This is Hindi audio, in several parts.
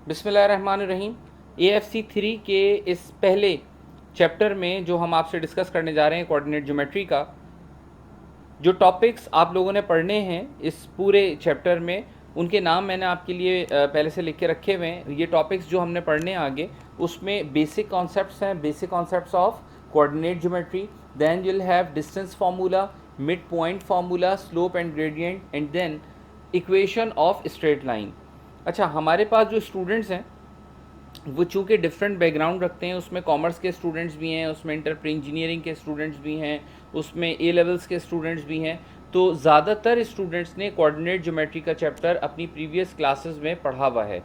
बिस्मिल्लाहिर्रहमानिर्रहीम। AFC 3 के इस पहले चैप्टर में जो हम आपसे डिस्कस करने जा रहे हैं कोऑर्डिनेट ज्योमेट्री का, जो टॉपिक्स आप लोगों ने पढ़ने हैं इस पूरे चैप्टर में, उनके नाम मैंने आपके लिए पहले से लिख के रखे हुए हैं। ये टॉपिक्स जो हमने पढ़ने हैं आगे, उसमें बेसिक कॉन्सेप्ट्स हैं, basic concepts of coordinate geometry, then you will have distance formula, mid point formula, slope and gradient, and then equation of straight line. अच्छा, हमारे पास जो स्टूडेंट्स हैं वो चूँकि डिफरेंट बैकग्राउंड रखते हैं, उसमें कॉमर्स के स्टूडेंट्स भी हैं, उसमें इंजीनियरिंग के स्टूडेंट्स भी हैं, उसमें ए लेवल्स के स्टूडेंट्स भी हैं। तो ज़्यादातर स्टूडेंट्स ने कोऑर्डिनेट ज्योमेट्री का चैप्टर अपनी प्रीवियस क्लासेस में पढ़ा हुआ है,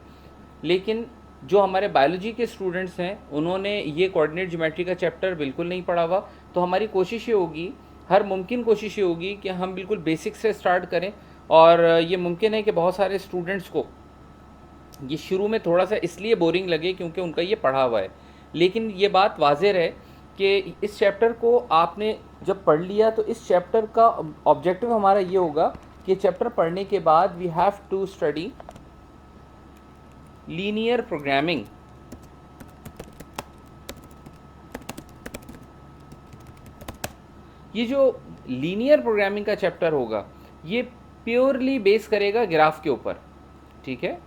लेकिन जो हमारे बायोलॉजी के स्टूडेंट्स हैं उन्होंने ये कोऑर्डिनेट ज्योमेट्री का चैप्टर बिल्कुल नहीं पढ़ा हुआ। तो हमारी कोशिश ये होगी, हर मुमकिन कोशिश ये होगी कि हम बिल्कुल बेसिक से स्टार्ट करें। और ये मुमकिन है कि बहुत सारे स्टूडेंट्स को ये शुरू में थोड़ा सा इसलिए बोरिंग लगे क्योंकि उनका ये पढ़ा हुआ है, लेकिन ये बात वाज़ेह है कि इस चैप्टर को आपने जब पढ़ लिया तो इस चैप्टर का ऑब्जेक्टिव हमारा ये होगा कि चैप्टर पढ़ने के बाद we have to study linear programming. ये जो लीनियर प्रोग्रामिंग का चैप्टर होगा ये प्योरली बेस करेगा ग्राफ के ऊपर, ठीक है,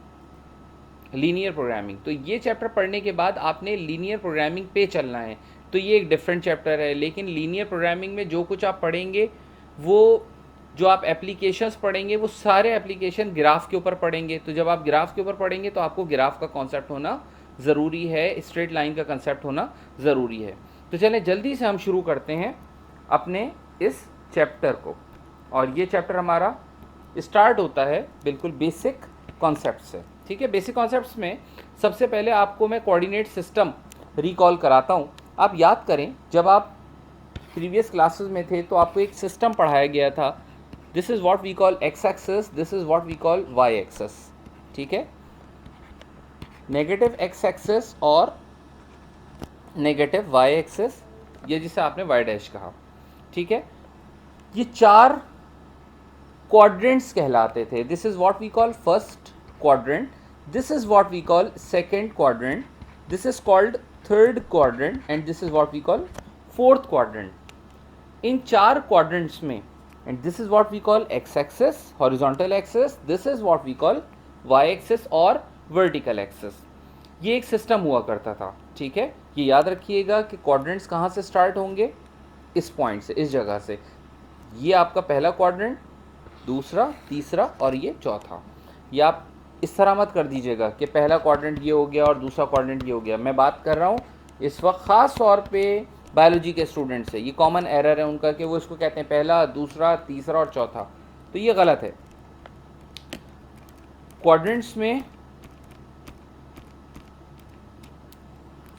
लीनियर प्रोग्रामिंग। तो ये चैप्टर पढ़ने के बाद आपने लीनियर प्रोग्रामिंग पे चलना है। तो ये एक डिफरेंट चैप्टर है, लेकिन लीनियर प्रोग्रामिंग में जो कुछ आप पढ़ेंगे, वो जो आप एप्लीकेशंस पढ़ेंगे, वो सारे एप्लीकेशन ग्राफ के ऊपर पढ़ेंगे। तो जब आप ग्राफ के ऊपर पढ़ेंगे तो आपको ग्राफ का कॉन्सेप्ट होना ज़रूरी है, स्ट्रेट लाइन का कंसेप्ट होना ज़रूरी है। तो चलें जल्दी से हम शुरू करते हैं अपने इस चैप्टर को। और ये चैप्टर हमारा स्टार्ट होता है बिल्कुल बेसिक कॉन्सेप्ट से, ठीक है। बेसिक कॉन्सेप्ट्स में सबसे पहले आपको मैं कोऑर्डिनेट सिस्टम रिकॉल कराता हूँ। आप याद करें, जब आप प्रीवियस क्लासेस में थे तो आपको एक सिस्टम पढ़ाया गया था। This is what we call x axis, this is what we call y axis, ठीक है। नेगेटिव एक्स एक्सिस और नेगेटिव वाई एक्सिस, ये जिसे आपने वाई डैश कहा, ठीक है। ये चार क्वाड्रेंट्स कहलाते थे। This is what we call first quadrant, this is what we call second quadrant, this is called third quadrant, and this is what we call fourth quadrant. इन चार quadrants में, and this is what we call x axis, horizontal axis, this is what we call y axis और vertical axis। ये एक सिस्टम हुआ करता था, ठीक है। ये याद रखिएगा कि quadrants कहाँ से स्टार्ट होंगे, इस पॉइंट से, इस जगह से। ये आपका पहला क्वाड्रेंट, दूसरा, तीसरा और ये चौथा। ये आप इस तरह मत कर दीजिएगा कि पहला क्वाड्रेंट ये हो गया और दूसरा क्वाड्रेंट ये हो गया। मैं बात कर रहा हूँ इस वक्त ख़ास तौर पे बायोलॉजी के स्टूडेंट से। ये कॉमन एरर है उनका कि वो इसको कहते हैं पहला, दूसरा, तीसरा और चौथा। तो ये गलत है। क्वाड्रेंट्स में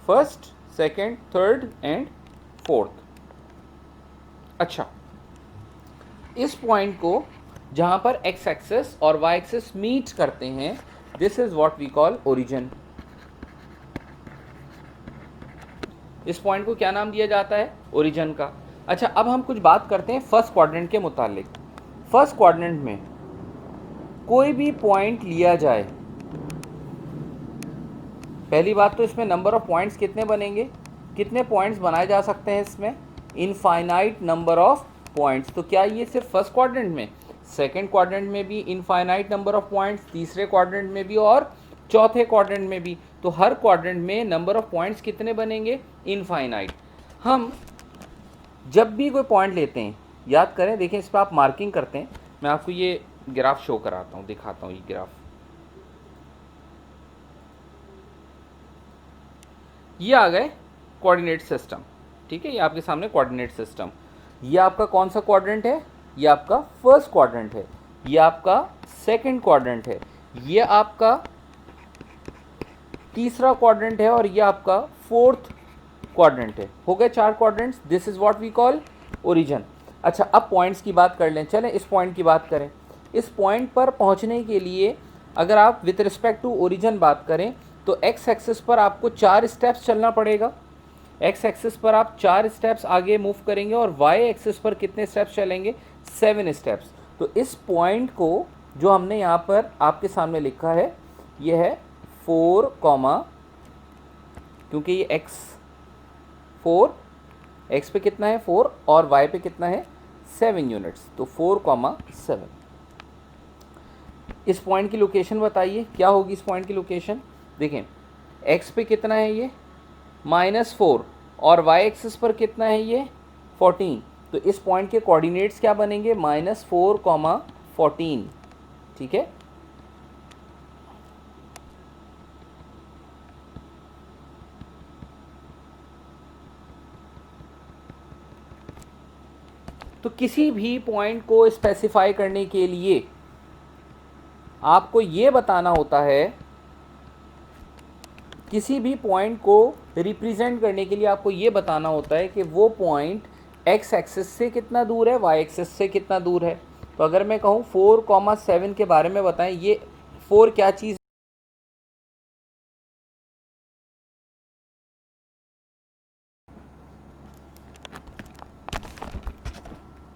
first, second, third and fourth. अच्छा, इस पॉइंट को जहाँ पर एक्स एक्सिस और वाई एक्सिस मीट करते हैं, this is what we call origin. इस पॉइंट को क्या नाम दिया जाता है, ओरिजिन का। अच्छा, अब हम कुछ बात करते हैं फर्स्ट क्वाड्रेंट के मुतालिक। फर्स्ट क्वाड्रेंट में कोई भी पॉइंट लिया जाए, पहली बात तो इसमें नंबर ऑफ पॉइंट्स कितने बनेंगे, कितने पॉइंट्स बनाए जा सकते हैं इसमें, इनफाइनाइट नंबर ऑफ पॉइंट्स। तो क्या ये सिर्फ फर्स्ट क्वाड्रेंट में, सेकेंड क्वाड्रेंट में भी इनफाइनाइट नंबर ऑफ पॉइंट्स, तीसरे क्वाड्रेंट में भी और चौथे क्वाड्रेंट में भी। तो हर क्वाड्रेंट में नंबर ऑफ पॉइंट्स कितने बनेंगे, इनफाइनाइट। हम जब भी कोई पॉइंट लेते हैं, याद करें, देखें इस पर आप मार्किंग करते हैं। मैं आपको ये ग्राफ शो कराता हूँ, दिखाता हूँ ये ग्राफ। ये आ गए कोऑर्डिनेट सिस्टम, ठीक है। ये आपके सामने कोऑर्डिनेट सिस्टम। ये आपका कौन सा क्वाड्रेंट है, ये आपका फर्स्ट क्वाड्रेंट है, ये आपका सेकंड क्वाड्रेंट है, ये आपका तीसरा क्वाड्रेंट है और ये आपका फोर्थ क्वाड्रेंट है। हो गए चार quadrants. This is what we call origin. अच्छा, अब पॉइंट्स की बात कर लें। चलें इस पॉइंट की बात करें। इस पॉइंट पर पहुंचने के लिए अगर आप विथ रिस्पेक्ट टू ओरिजिन बात करें तो एक्स एक्सिस पर आपको 4 स्टेप्स चलना पड़ेगा। एक्स एक्सिस पर आप 4 स्टेप्स आगे मूव करेंगे और वाई एक्सिस पर कितने स्टेप्स चलेंगे, 7 स्टेप्स। तो इस पॉइंट को जो हमने यहाँ पर आपके सामने लिखा है, ये है 4 कॉमा, क्योंकि ये x पे कितना है 4 और y पे कितना है 7 यूनिट्स, तो 4,7। इस पॉइंट की लोकेशन बताइए क्या होगी इस पॉइंट की लोकेशन। देखें x पे कितना है ये -4 और y एक्सिस पर कितना है ये 14, तो इस पॉइंट के कोऑर्डिनेट्स क्या बनेंगे -4,14। ठीक है, तो किसी भी पॉइंट को स्पेसिफाई करने के लिए आपको ये बताना होता है, किसी भी पॉइंट को रिप्रेजेंट करने के लिए आपको ये बताना होता है कि वो पॉइंट x एक्सिस से कितना दूर है, y एक्सिस से कितना दूर है। तो अगर मैं कहूँ 4,7 के बारे में बताएं, ये 4 क्या चीज़,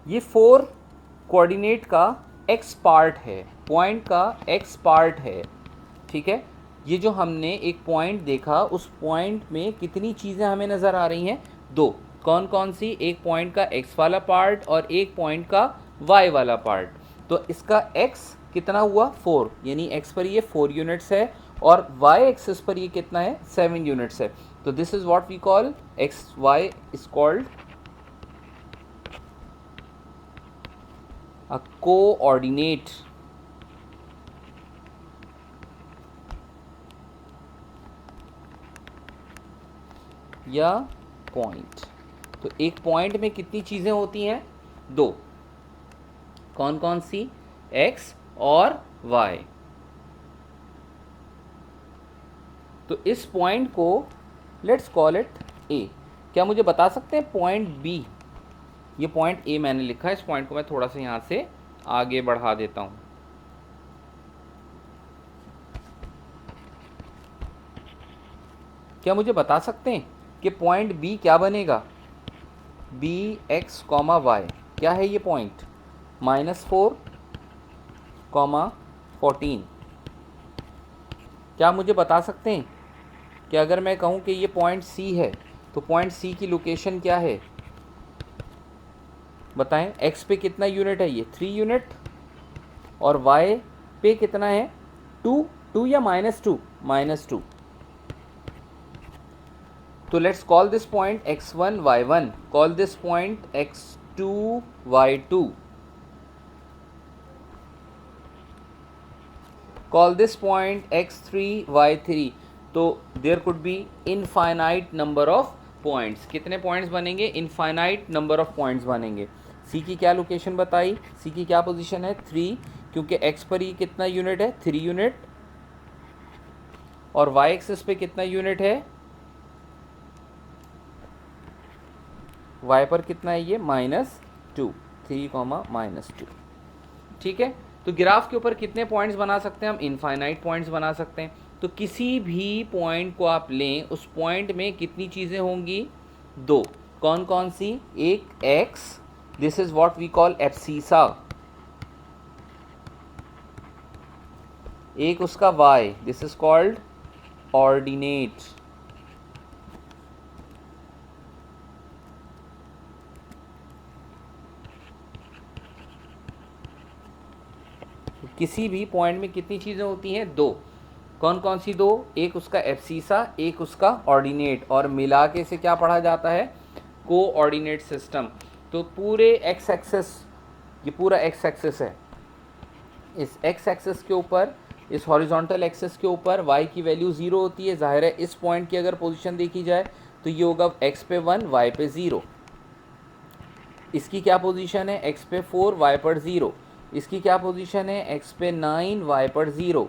ये 4 कोऑर्डिनेट का x पार्ट है, पॉइंट का x पार्ट है। ठीक है, ये जो हमने एक पॉइंट देखा उस पॉइंट में कितनी चीज़ें हमें नज़र आ रही हैं, 2। कौन कौन सी, एक पॉइंट का x वाला पार्ट और एक पॉइंट का y वाला पार्ट। तो इसका x कितना हुआ 4, यानी x पर ये 4 यूनिट्स है और y एक्सिस पर ये कितना है 7 यूनिट्स है। तो this is what we call x y is called a coordinate या पॉइंट। तो एक पॉइंट में कितनी चीज़ें होती हैं, 2। कौन कौन सी, x और y। तो इस पॉइंट को लेट्स कॉल इट a। क्या मुझे बता सकते हैं पॉइंट b, ये पॉइंट a मैंने लिखा है, इस पॉइंट को मैं थोड़ा सा यहाँ से आगे बढ़ा देता हूँ। क्या मुझे बता सकते हैं कि पॉइंट b क्या बनेगा, b x, y, क्या है ये पॉइंट -4, 14। क्या मुझे बता सकते हैं कि अगर मैं कहूँ कि ये पॉइंट c है तो पॉइंट c की लोकेशन क्या है, बताएं। x पे कितना यूनिट है, ये 3 यूनिट, और y पे कितना है 2 या -2, -2। तो let's call this point x1 y1, call this point x2 y2, call this point x3 y3। तो there could be infinite number of points. कितने पॉइंट्स बनेंगे, इनफाइनाइट नंबर ऑफ पॉइंट्स बनेंगे। सी की क्या लोकेशन बताई, सी की क्या पोजीशन है 3, क्योंकि एक्स पर ही कितना यूनिट है 3 यूनिट, और वाई एक्सिस पे कितना यूनिट है, वाई पर कितना है ये -2, 3,-2। ठीक है, तो ग्राफ के ऊपर कितने पॉइंट्स बना सकते हैं हम, इनफाइनाइट पॉइंट्स बना सकते हैं। तो किसी भी पॉइंट को आप लें, उस पॉइंट में कितनी चीज़ें होंगी, 2। कौन कौन सी, एक x, this is what we call abscissa, एक उसका y, this is called ordinate. किसी भी पॉइंट में कितनी चीज़ें होती हैं, 2। कौन कौन सी 2, एक उसका एब्सीसा, एक उसका ऑर्डिनेट, और मिला के इसे क्या पढ़ा जाता है, कोऑर्डिनेट सिस्टम। तो पूरे एक्स एक्सिस, ये पूरा एक्स एक्सिस है, इस एक्स एक्सिस के ऊपर, इस हॉरिजॉन्टल एक्सिस के ऊपर y की वैल्यू 0 होती है। जाहिर है इस पॉइंट की अगर पोजीशन देखी जाए तो ये होगा x पे 1, y पे 0। इसकी क्या पोजीशन है, x पे 4, y पर 0। इसकी क्या पोजीशन है, x पे 9, y पर 0।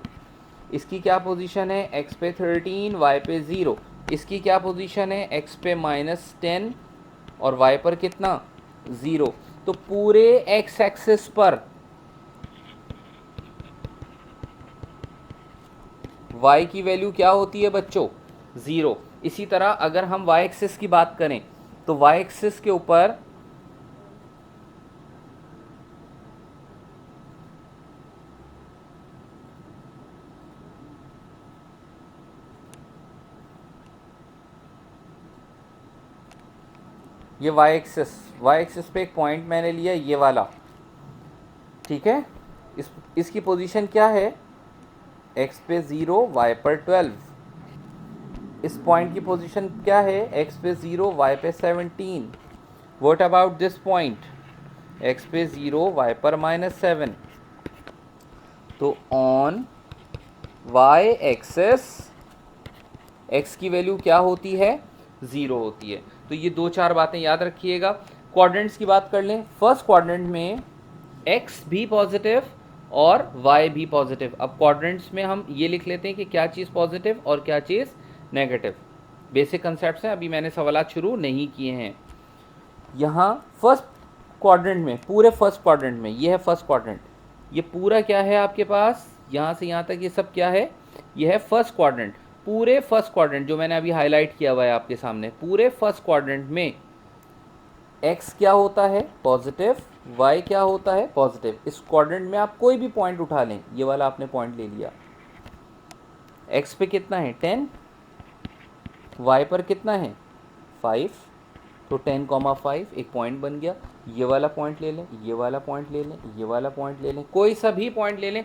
इसकी क्या पोजीशन है, x पे 13, y पे 0। इसकी क्या पोजीशन है, x पे -10 और y पर कितना 0। तो पूरे x एक्सिस पर y की वैल्यू क्या होती है बच्चों, 0। इसी तरह अगर हम y एक्सिस की बात करें तो y एक्सिस के ऊपर ये वाई एक्सिस पे एक पॉइंट मैंने लिया ये वाला, ठीक है। इसकी पोजीशन क्या है, x पे 0 y पर 12। इस पॉइंट की पोजीशन क्या है, x पे 0 y पे 17। What about this point, x पे 0 y पर -7। तो ऑन y एक्सेस x की वैल्यू क्या होती है, 0 होती है। तो ये 2-4 बातें याद रखिएगा। क्वाड्रेंट्स की बात कर लें। फर्स्ट क्वाड्रेंट में x भी पॉजिटिव और y भी पॉजिटिव। अब क्वाड्रेंट्स में हम ये लिख लेते हैं कि क्या चीज़ पॉजिटिव और क्या चीज़ नेगेटिव। बेसिक कंसेप्ट्स हैं, अभी मैंने सवाल शुरू नहीं किए हैं। यहाँ फर्स्ट क्वाड्रेंट में, पूरे फर्स्ट क्वाड्रेंट में, ये है फर्स्ट क्वाड्रेंट, ये पूरा क्या है आपके पास, यहाँ से यहाँ तक ये सब क्या है, ये है फर्स्ट क्वाड्रेंट। पूरे फर्स्ट क्वाड्रेंट जो मैंने अभी हाईलाइट किया हुआ है आपके सामने, पूरे फर्स्ट क्वाड्रेंट में x क्या होता है, पॉजिटिव, y क्या होता है, पॉजिटिव। इस क्वाड्रेंट में आप कोई भी पॉइंट उठा लें, ये वाला आपने पॉइंट ले लिया, x पे कितना है 10, y पर कितना है 5, तो 10,5 एक पॉइंट बन गया। ये वाला पॉइंट ले लें, ये वाला पॉइंट ले लें, ये वाला पॉइंट ले लें, कोई सा भी पॉइंट ले लें।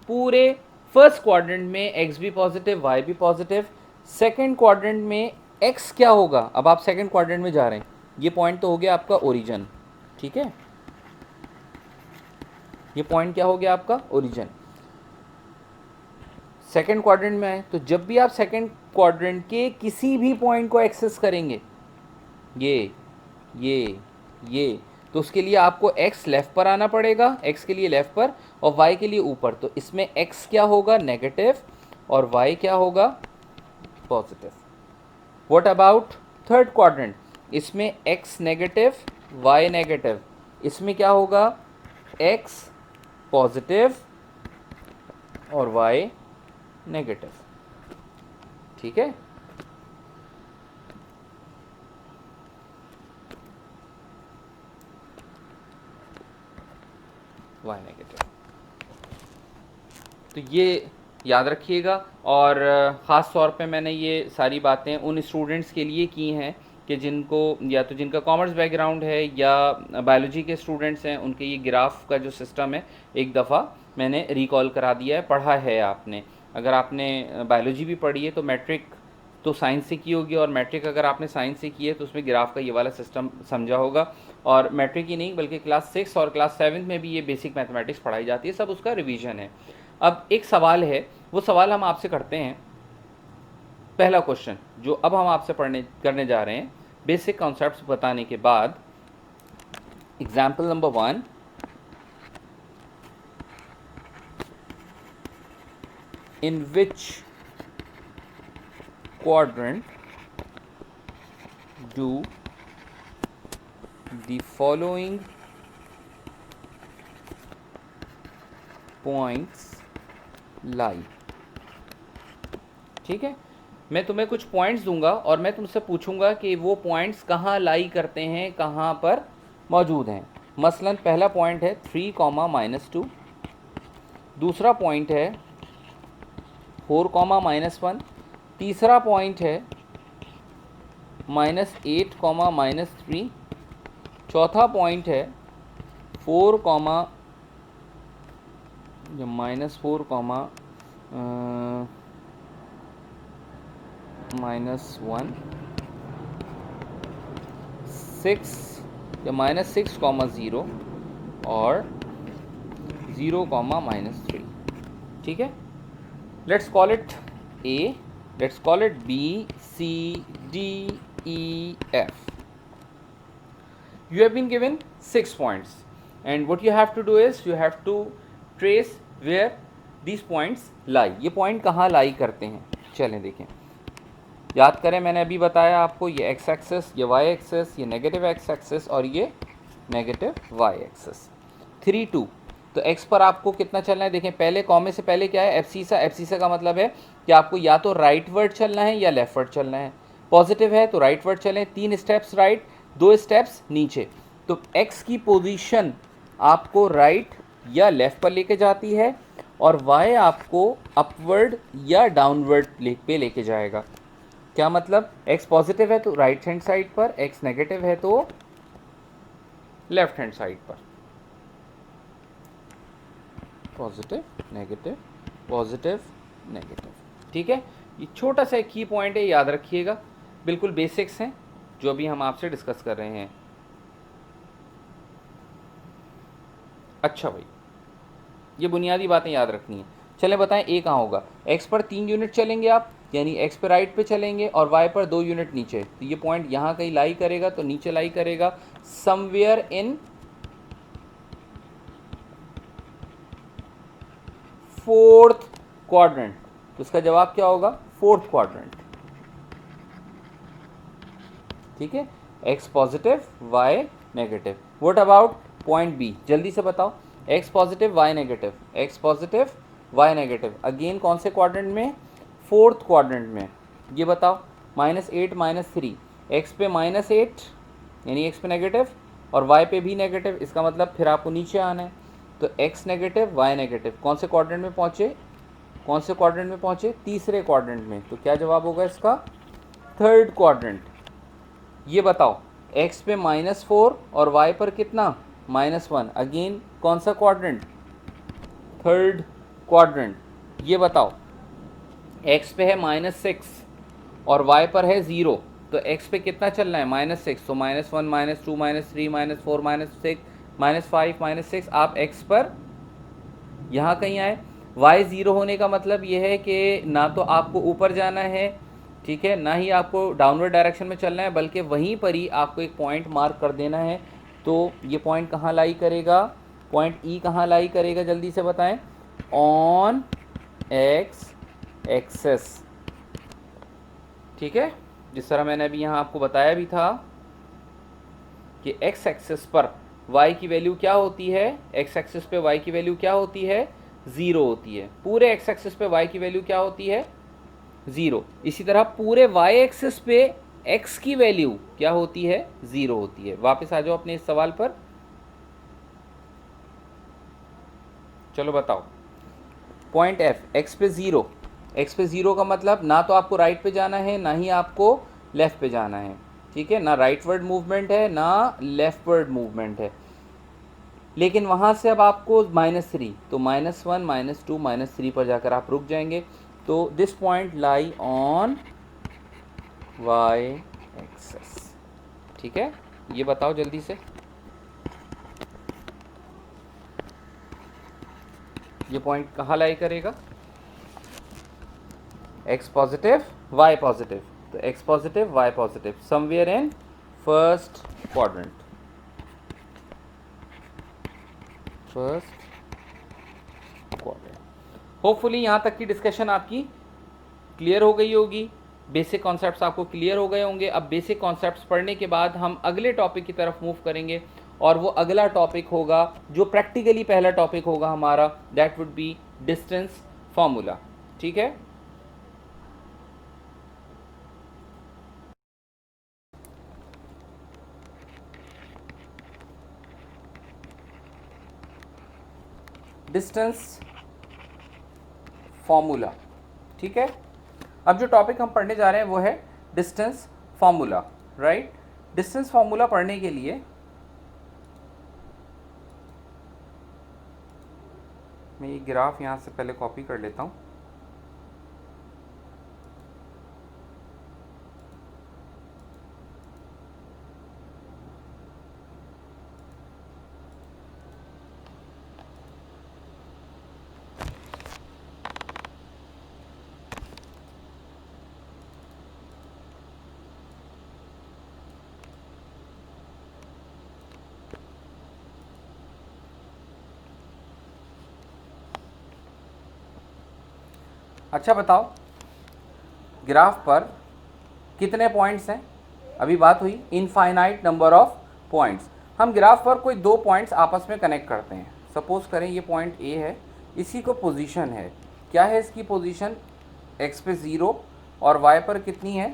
पूरे फर्स्ट क्वाड्रेंट में x भी पॉजिटिव, y भी पॉजिटिव। सेकंड क्वाड्रेंट में x क्या होगा, अब आप सेकंड क्वाड्रेंट में जा रहे हैं, ये पॉइंट तो हो गया आपका ओरिजिन, ठीक है, ये पॉइंट क्या हो गया आपका ओरिजिन। सेकंड क्वाड्रेंट में आए तो जब भी आप सेकंड क्वाड्रेंट के किसी भी पॉइंट को एक्सेस करेंगे, ये तो उसके लिए आपको x लेफ़्ट पर आना पड़ेगा, x के लिए लेफ़्ट पर और y के लिए ऊपर। तो इसमें x क्या होगा नेगेटिव और y क्या होगा positive. What about third quadrant, इसमें x नेगेटिव y नेगेटिव, इसमें क्या होगा x पॉजिटिव और y नेगेटिव, ठीक है। y नेगेटिव, तो ये याद रखिएगा। और ख़ास तौर पे मैंने ये सारी बातें उन स्टूडेंट्स के लिए की हैं कि जिनको या तो जिनका कॉमर्स बैकग्राउंड है या बायोलॉजी के स्टूडेंट्स हैं, उनके ये ग्राफ का जो सिस्टम है एक दफ़ा मैंने रिकॉल करा दिया है, पढ़ा है आपने। अगर आपने बायोलॉजी भी पढ़ी है तो मैट्रिक तो साइंस से की होगी, और मैट्रिक अगर आपने साइंस से की है तो उसमें ग्राफ का ये वाला सिस्टम समझा होगा। और मैट्रिक ही नहीं बल्कि क्लास 6 और क्लास 7 में भी ये बेसिक मैथमेटिक्स पढ़ाई जाती है, सब उसका रिवीजन है। अब एक सवाल है, वो सवाल हम आपसे करते हैं। पहला क्वेश्चन जो अब हम आपसे करने जा रहे हैं, बेसिक कॉन्सेप्ट्स बताने के बाद, example number 1, in which quadrant do the following points lie। ठीक है, मैं तुम्हें कुछ पॉइंट्स दूंगा और मैं तुमसे पूछूंगा कि वो पॉइंट्स कहाँ लाई करते हैं, कहाँ पर मौजूद हैं। मसलन पहला पॉइंट है 3, -2, दूसरा पॉइंट है 4, -1, तीसरा पॉइंट है -8, -3, चौथा पॉइंट है 4, -4, -1, 6 या -6, 0 और 0, -3। ठीक है, let's call it A, let's call it B, C, D, E, F. You have been given 6 points, and what you have to do is you have to trace where these points lie. ये point कहाँ lie करते हैं, चलें देखें, याद करें। मैंने अभी बताया आपको, ये x एक्सेस, ये y एक्सेस, ये नेगेटिव x एक्सेस और ये नेगेटिव y एक्सेस। 3, 2, तो x पर आपको कितना चलना है, देखें पहले कॉमे से पहले क्या है एब्सिसा का मतलब है कि आपको या तो राइट वर्ड चलना है या लेफ्ट वर्ड चलना है। पॉजिटिव है तो राइट वर्ड चलें, 3 स्टेप्स राइट, 2 स्टेप्स नीचे। तो x की पोजीशन आपको राइट या लेफ्ट पर लेके जाती है और y आपको अपवर्ड या डाउनवर्ड पे लेके जाएगा। क्या मतलब, x पॉजिटिव है तो राइट हैंड साइड पर, x नेगेटिव है तो लेफ्ट हैंड साइड पर। पॉजिटिव नेगेटिव, पॉजिटिव नेगेटिव, ठीक है। ये छोटा सा एक की पॉइंट है, याद रखिएगा, बिल्कुल बेसिक्स हैं जो अभी हम आपसे डिस्कस कर रहे हैं। अच्छा भाई, ये बुनियादी बातें याद रखनी है। चलें बताएं, ए कहाँ होगा। x पर 3 यूनिट चलेंगे आप, यानी x पे राइट पे चलेंगे और y पर 2 यूनिट नीचे, तो ये पॉइंट यहाँ कहीं लाई करेगा, तो नीचे लाई करेगा समवेयर इन फोर्थ क्वाड्रेंट। तो इसका जवाब क्या होगा, फोर्थ क्वाड्रेंट, ठीक है। x positive y negative. What about point B, जल्दी से बताओ। x positive y negative, x positive y negative, again कौन से क्वाड्रेंट में, फोर्थ क्वाड्रेंट में। ये बताओ, -8 -3, x पे -8 यानी x पे नेगेटिव और y पे भी नेगेटिव, इसका मतलब फिर आपको नीचे आना है। तो x नेगेटिव y नेगेटिव, कौन से क्वाड्रेंट में पहुँचे, कौन से क्वाड्रेंट में पहुँचे, तीसरे क्वाड्रेंट में। तो क्या जवाब होगा इसका, थर्ड क्वाड्रेंट। ये बताओ, x पे -4 और y पर कितना, -1, अगेन कौन सा क्वाड्रेंट, थर्ड क्वाड्रेंट। ये बताओ, x पे है -6 और y पर है 0, तो x पे कितना चलना है, -6, तो -1 -2 -3 -4 -6 -5 -6, आप x पर यहाँ कहीं आए। y 0 होने का मतलब ये है कि ना तो आपको ऊपर जाना है, ठीक है, ना ही आपको डाउनवर्ड डायरेक्शन में चलना है, बल्कि वहीं पर ही आपको एक पॉइंट मार्क कर देना है। तो ये पॉइंट कहाँ लाई करेगा, पॉइंट ई कहाँ लाई करेगा, जल्दी से बताएं, ऑन एक्स एक्सेस, ठीक है। जिस तरह मैंने अभी यहाँ आपको बताया भी था कि एक्स एक्सेस पर y की वैल्यू क्या होती है, एक्स एक्सिस पे y की वैल्यू क्या होती है, 0 होती है। पूरे एक्स एक्सिस पे y की वैल्यू क्या होती है, 0। इसी तरह पूरे y एक्सिस पे x की वैल्यू क्या होती है, 0 होती है। वापस आ जाओ अपने इस सवाल पर, चलो बताओ। पॉइंट एफ, x पे 0, x पे 0 का मतलब ना तो आपको राइट पे जाना है, ना ही आपको लेफ्ट पे जाना है, ठीक है, ना राइटवर्ड मूवमेंट है ना लेफ्टवर्ड मूवमेंट है। लेकिन वहाँ से अब आपको -3, तो -1 -2 -3 पर जाकर आप रुक जाएंगे। तो this point lie on y axis, ठीक है। ये बताओ जल्दी से, ये पॉइंट कहाँ लाई करेगा, x पॉजिटिव y पॉजिटिव, तो x positive y positive somewhere in first quadrant, first quadrant. Hopefully यहाँ तक की डिस्कशन आपकी क्लियर हो गई होगी, बेसिक कॉन्सेप्ट्स आपको क्लियर हो गए होंगे। अब बेसिक कॉन्सेप्ट्स पढ़ने के बाद हम अगले टॉपिक की तरफ मूव करेंगे, और वो अगला टॉपिक होगा जो प्रैक्टिकली पहला टॉपिक होगा हमारा, that would be distance formula, ठीक है। डिस्टेंस फॉर्मूला, ठीक है। अब जो टॉपिक हम पढ़ने जा रहे हैं वो है distance formula, right. Distance formula पढ़ने के लिए मैं ये ग्राफ यहाँ से पहले कॉपी कर लेता हूँ। अच्छा बताओ, ग्राफ पर कितने पॉइंट्स हैं, अभी बात हुई इनफाइनाइट नंबर ऑफ पॉइंट्स। हम ग्राफ पर कोई दो पॉइंट्स आपस में कनेक्ट करते हैं। सपोज करें ये पॉइंट ए है, इसी को पोजीशन है, क्या है इसकी पोजीशन, एक्स पे 0 और वाई पर कितनी है,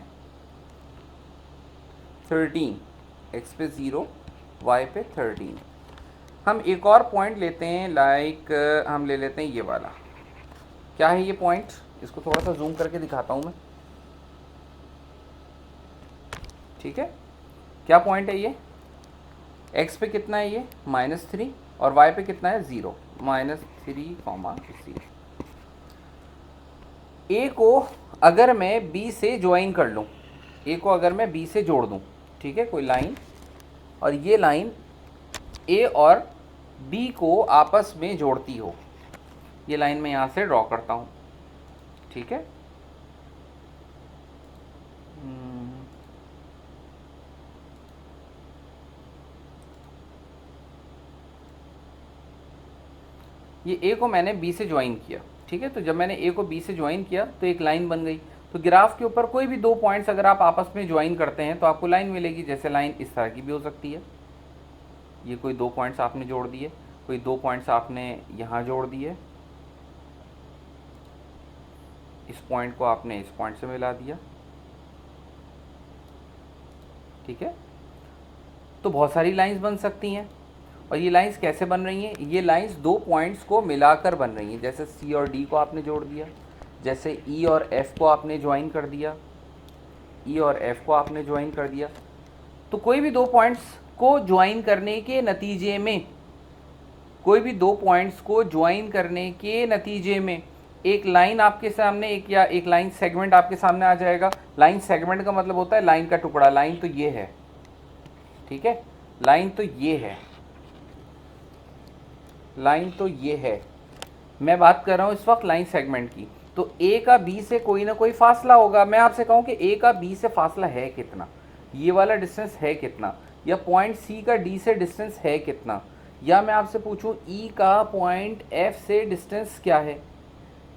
13, एक्स पे 0 वाई पे 13। हम एक और पॉइंट लेते हैं, लाइक हम ले लेते हैं ये वाला, क्या है ये पॉइंट, इसको थोड़ा सा जूम करके दिखाता हूँ मैं। ठीक है, क्या पॉइंट है ये, x पे कितना है ये -3 और y पे कितना है 0, -3, 0। a को अगर मैं b से ज्वाइन कर लूँ, a को अगर मैं b से जोड़ दूँ, ठीक है, कोई लाइन, और ये लाइन a और b को आपस में जोड़ती हो, ये लाइन मैं यहाँ से ड्रॉ करता हूँ, ठीक है। ये a को मैंने b से ज्वाइन किया, ठीक है, तो जब मैंने a को b से ज्वाइन किया तो एक लाइन बन गई। तो ग्राफ के ऊपर कोई भी दो पॉइंट्स अगर आप आपस में ज्वाइन करते हैं तो आपको लाइन मिलेगी। जैसे लाइन इस तरह की भी हो सकती है, ये कोई दो पॉइंट्स आपने जोड़ दिए, कोई दो पॉइंट्स आपने यहाँ जोड़ दिए, इस पॉइंट को आपने इस पॉइंट से मिला दिया, ठीक है। तो बहुत सारी लाइंस बन सकती हैं। और ये लाइंस कैसे बन रही हैं, ये लाइंस दो पॉइंट्स को मिलाकर बन रही हैं। जैसे C और D को आपने जोड़ दिया, जैसे E और F को आपने ज्वाइन कर दिया, E और F को आपने ज्वाइन कर दिया। तो कोई भी दो पॉइंट्स को ज्वाइन करने के नतीजे में, कोई भी दो पॉइंट्स को ज्वाइन करने के नतीजे में एक लाइन आपके सामने, एक या एक लाइन सेगमेंट आपके सामने आ जाएगा। लाइन सेगमेंट का मतलब होता है लाइन का टुकड़ा। लाइन तो ये है, ठीक है, लाइन तो ये है, लाइन तो ये है। मैं बात कर रहा हूँ इस वक्त लाइन सेगमेंट की। तो ए का बी से कोई ना कोई फासला होगा। मैं आपसे कहूँ कि ए का बी से फासला है कितना, ये वाला डिस्टेंस है कितना, या पॉइंट सी का डी से डिस्टेंस है कितना, या मैं आपसे पूछूं ई का पॉइंट एफ से डिस्टेंस क्या है।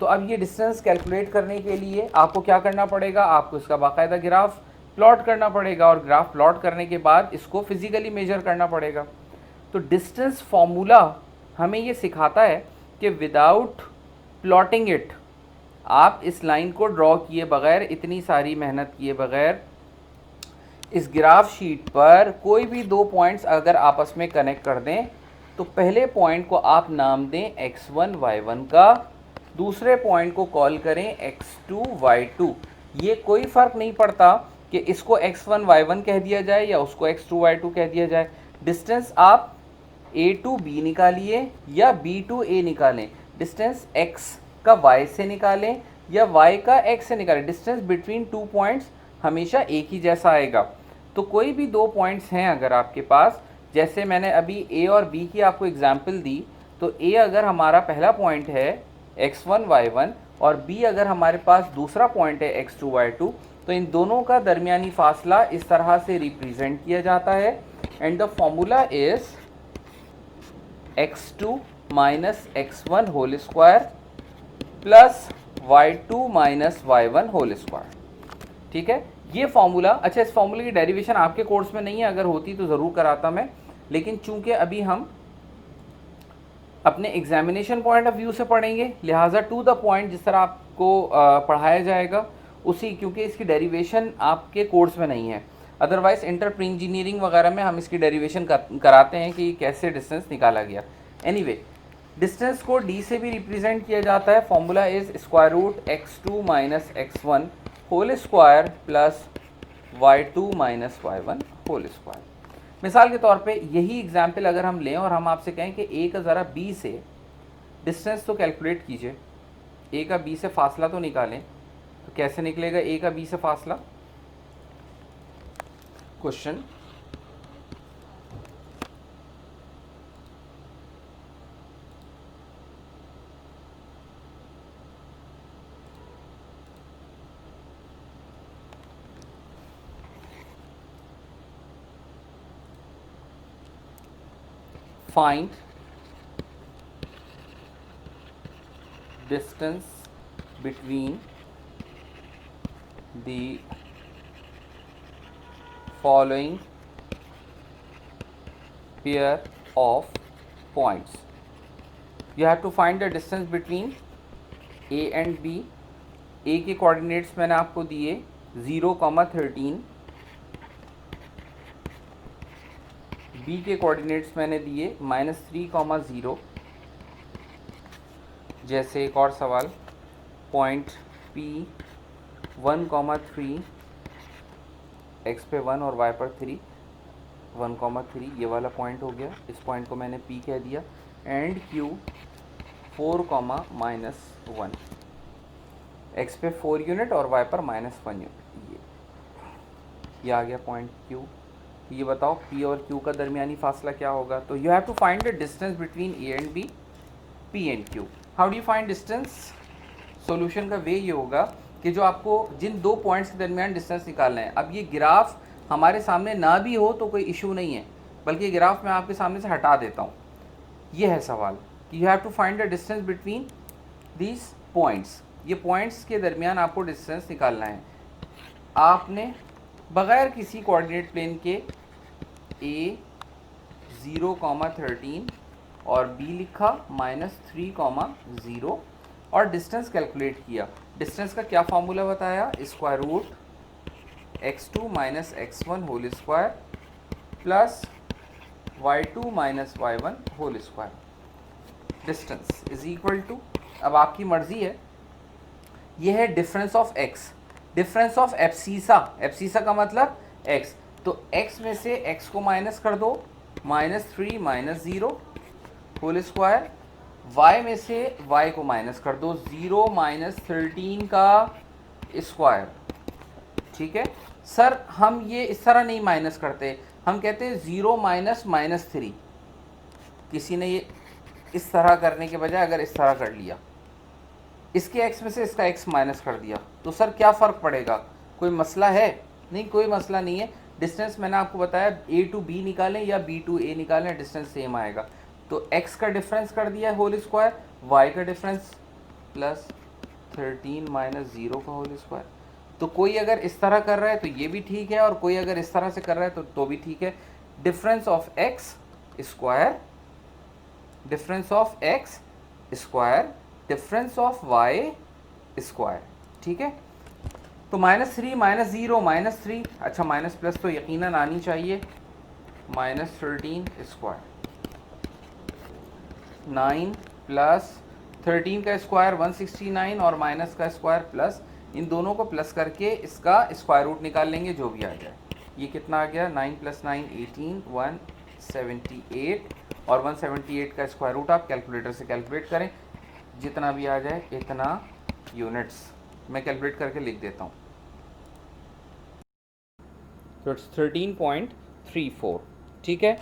तो अब ये डिस्टेंस कैलकुलेट करने के लिए आपको क्या करना पड़ेगा, आपको इसका बाकायदा ग्राफ प्लॉट करना पड़ेगा, और ग्राफ प्लॉट करने के बाद इसको फिजिकली मेजर करना पड़ेगा। तो डिस्टेंस फॉर्मूला हमें ये सिखाता है कि विदाउट प्लॉटिंग इट, आप इस लाइन को ड्रॉ किए बगैर, इतनी सारी मेहनत किए बगैर, इस ग्राफ शीट पर कोई भी दो पॉइंट्स अगर आपस में कनेक्ट कर दें तो पहले पॉइंट को आप नाम दें x1 y1 का, दूसरे पॉइंट को कॉल करें x2 y2। ये कोई फ़र्क नहीं पड़ता कि इसको x1 y1 कह दिया जाए या उसको x2 y2 कह दिया जाए। डिस्टेंस आप a to b निकालिए या b to a निकालें, डिस्टेंस x का y से निकालें या y का x से निकालें, डिस्टेंस बिटवीन टू पॉइंट्स हमेशा एक ही जैसा आएगा। तो कोई भी दो पॉइंट्स हैं अगर आपके पास, जैसे मैंने अभी a और b की आपको एग्जांपल दी, तो a अगर हमारा पहला पॉइंट है x1 y1 और b अगर हमारे पास दूसरा पॉइंट है x2 y2, तो इन दोनों का दरमियानी फासला इस तरह से रिप्रेजेंट किया जाता है। And the formula is x2 minus x1 whole square plus y2 minus y1 whole square, ठीक है। ये फॉर्मूला, अच्छा, इस फॉर्मूले की डेरिवेशन आपके कोर्स में नहीं है, अगर होती तो ज़रूर कराता मैं, लेकिन चूंकि अभी हम अपने एग्जामिनेशन पॉइंट ऑफ व्यू से पढ़ेंगे, लिहाजा टू द पॉइंट जिस तरह आपको पढ़ाया जाएगा उसी, क्योंकि इसकी डेरिवेशन आपके कोर्स में नहीं है। अदरवाइज इंटर प्री इंजीनियरिंग वगैरह में हम इसकी डेरिवेशन कराते हैं कि कैसे डिस्टेंस निकाला गया। एनीवे, डिस्टेंस को d से भी रिप्रेजेंट किया जाता है। Formula is square root x2 minus x1 whole square plus y2 minus y1 whole square. मिसाल के तौर पे यही एग्जाम्पल अगर हम लें और हम आपसे कहें कि a का ज़रा b से डिस्टेंस तो कैलकुलेट कीजिए, a का b से फासला तो निकालें, तो कैसे निकलेगा a का b से फासला। Question, find distance between the following pair of points. You have to find the distance between A and B. A के कोऑर्डिनेट्स मैंने आपको दिए 0,13, B के कोऑर्डिनेट्स मैंने दिए -3,0। जैसे एक और सवाल, पॉइंट P 1,3 x पे 1 और y पर 3, 1,3 ये वाला पॉइंट हो गया, इस पॉइंट को मैंने P कह दिया। एंड Q 4,-1, x पे 4 यूनिट और y पर -1 यूनिट, ये आ गया पॉइंट Q। ये बताओ P और Q का दरमियानी फासला क्या होगा? तो you have to find the distance between A and B, P and Q। How do you find distance? Solution का वे ये होगा कि जो आपको जिन दो पॉइंट्स के दरमियान डिस्टेंस निकालना है, अब ये ग्राफ हमारे सामने ना भी हो तो कोई इशू नहीं है, बल्कि ग्राफ मैं आपके सामने से हटा देता हूँ। ये है सवाल कि you have to find the distance between these points. ये पॉइंट्स के दरमियान आपको डिस्टेंस निकालना है। आपने बग़ैर किसी कोऑर्डिनेट प्लेन के A 0,13 और B लिखा -3,0 और डिस्टेंस कैलकुलेट किया। डिस्टेंस का क्या फार्मूला बताया? Square root x2 - x1 whole square plus y2 - y1 whole square. Distance is equal to, अब आपकी मर्ज़ी है, ये है difference of x, difference of abscissa, abscissa का मतलब x, तो x में से x को माइनस कर दो, -3 - 0 होल स्क्वायर, y में से y को माइनस कर दो, 0 - 13 का स्क्वायर। ठीक है सर, हम ये इस तरह नहीं माइनस करते, हम कहते हैं 0 - -3। किसी ने ये इस तरह करने के बजाय अगर इस तरह कर लिया, इसके x में से इसका x माइनस कर दिया, तो सर क्या फ़र्क पड़ेगा? कोई मसला है? नहीं, कोई मसला नहीं है। डिस्टेंस मैंने आपको बताया A to B निकालें या B to A निकालें, डिस्टेंस सेम आएगा। तो x का डिफरेंस कर दिया होल स्क्वायर, y का डिफरेंस प्लस 13 - 0 का होल स्क्वायर। तो कोई अगर इस तरह कर रहा है तो ये भी ठीक है, और कोई अगर इस तरह से कर रहा है तो भी ठीक है। Difference of x square, difference of x square, difference of y square. ठीक है, तो -3 - 0 -3, अच्छा माइनस प्लस तो यकीनन आनी चाहिए, -13 स्क्वायर, 9 प्लस 13 का स्क्वायर 169 और माइनस का स्क्वायर प्लस, इन दोनों को प्लस करके इसका स्क्वायर रूट निकाल लेंगे जो भी आ जाए। ये कितना आ गया? 9 + 9 18, 178, और 178 का स्क्वायर रूट आप कैलकुलेटर से कैलकुलेट करें, जितना भी आ जाए इतना यूनिट्स। मैं कैलकुलेट करके लिख देता हूँ। तो इट्स 13.34। ठीक है,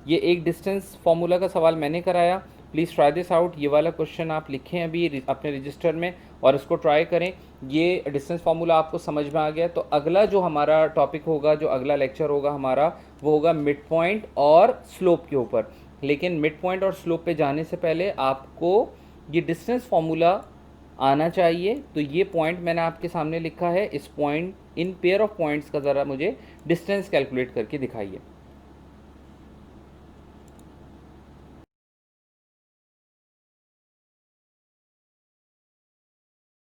ये एक डिस्टेंस फार्मूला का सवाल मैंने कराया। Please try this out. ये वाला क्वेश्चन आप लिखें अभी अपने रजिस्टर में और इसको ट्राई करें। ये डिस्टेंस फार्मूला आपको समझ में आ गया तो अगला जो हमारा टॉपिक होगा, जो अगला लेक्चर होगा हमारा, वो होगा मिड पॉइंट और स्लोप के ऊपर। लेकिन मिड पॉइंट और स्लोप पे जाने से पहले आपको ये डिस्टेंस फार्मूला आना चाहिए। तो ये पॉइंट मैंने आपके सामने लिखा है, इस point, in pair of points का ज़रा मुझे डिस्टेंस कैलकुलेट करके दिखाइए।